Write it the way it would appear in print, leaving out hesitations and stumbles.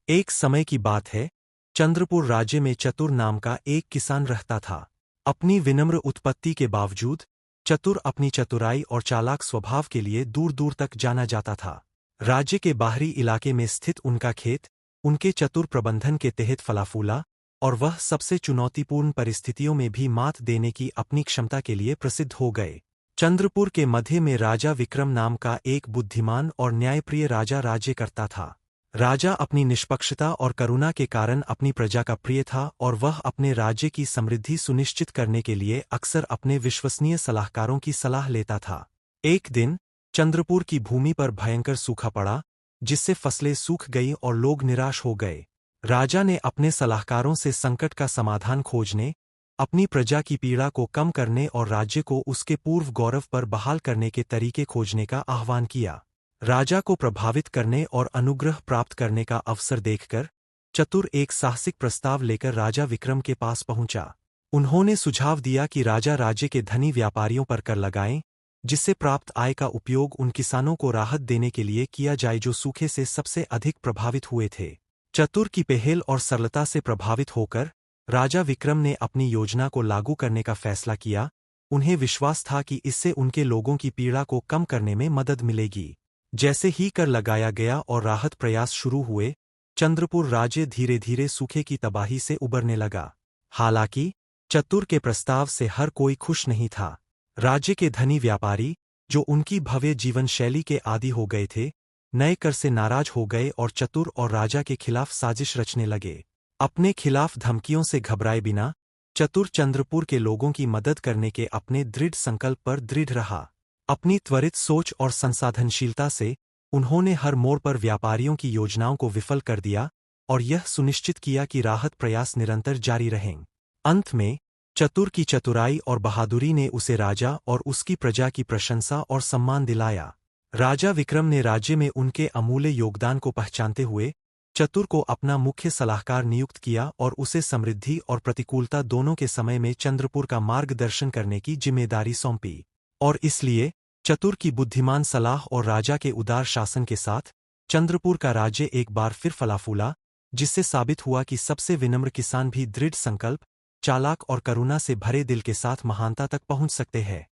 एक समय की बात है, चंद्रपुर राज्य में चतुर नाम का एक किसान रहता था। अपनी विनम्र उत्पत्ति के बावजूद चतुर अपनी चतुराई और चालाक स्वभाव के लिए दूर दूर तक जाना जाता था। राज्य के बाहरी इलाके में स्थित उनका खेत उनके चतुर प्रबंधन के तहत फला फूला, और वह सबसे चुनौतीपूर्ण परिस्थितियों में भी मात देने की अपनी क्षमता के लिए प्रसिद्ध हो गए। चंद्रपुर के मध्य में राजा विक्रम नाम का एक बुद्धिमान और न्यायप्रिय राजा राज्य करता था। राजा अपनी निष्पक्षता और करुणा के कारण अपनी प्रजा का प्रिय था, और वह अपने राज्य की समृद्धि सुनिश्चित करने के लिए अक्सर अपने विश्वसनीय सलाहकारों की सलाह लेता था। एक दिन चंद्रपुर की भूमि पर भयंकर सूखा पड़ा, जिससे फसलें सूख गईं और लोग निराश हो गए। राजा ने अपने सलाहकारों से संकट का समाधान खोजने, अपनी प्रजा की पीड़ा को कम करने और राज्य को उसके पूर्व गौरव पर बहाल करने के तरीके खोजने का आह्वान किया। राजा को प्रभावित करने और अनुग्रह प्राप्त करने का अवसर देखकर चतुर एक साहसिक प्रस्ताव लेकर राजा विक्रम के पास पहुंचा। उन्होंने सुझाव दिया कि राजा राज्य के धनी व्यापारियों पर कर लगाएं, जिससे प्राप्त आय का उपयोग उन किसानों को राहत देने के लिए किया जाए जो सूखे से सबसे अधिक प्रभावित हुए थे। चतुर की पहल और सरलता से प्रभावित होकर राजा विक्रम ने अपनी योजना को लागू करने का फैसला किया। उन्हें विश्वास था कि इससे उनके लोगों की पीड़ा को कम करने में मदद मिलेगी। जैसे ही कर लगाया गया और राहत प्रयास शुरू हुए, चंद्रपुर राज्य धीरे धीरे सूखे की तबाही से उबरने लगा। हालांकि चतुर के प्रस्ताव से हर कोई खुश नहीं था। राज्य के धनी व्यापारी, जो उनकी भव्य जीवन शैली के आदी हो गए थे, नए कर से नाराज हो गए और चतुर और राजा के खिलाफ साजिश रचने लगे। अपने खिलाफ धमकियों से घबराए बिना चतुर चंद्रपुर के लोगों की मदद करने के अपने दृढ़ संकल्प पर दृढ़ रहा। अपनी त्वरित सोच और संसाधनशीलता से उन्होंने हर मोड़ पर व्यापारियों की योजनाओं को विफल कर दिया और यह सुनिश्चित किया कि राहत प्रयास निरंतर जारी रहें। अंत में चतुर की चतुराई और बहादुरी ने उसे राजा और उसकी प्रजा की प्रशंसा और सम्मान दिलाया। राजा विक्रम ने राज्य में उनके अमूल्य योगदान को पहचानते हुए चतुर को अपना मुख्य सलाहकार नियुक्त किया और उसे समृद्धि और प्रतिकूलता दोनों के समय में चंद्रपुर का मार्गदर्शन करने की जिम्मेदारी सौंपी। और इसलिए चतुर की बुद्धिमान सलाह और राजा के उदार शासन के साथ चंद्रपुर का राज्य एक बार फिर फला फूला, जिससे साबित हुआ कि सबसे विनम्र किसान भी दृढ़ संकल्प, चालाक और करुणा से भरे दिल के साथ महानता तक पहुंच सकते हैं।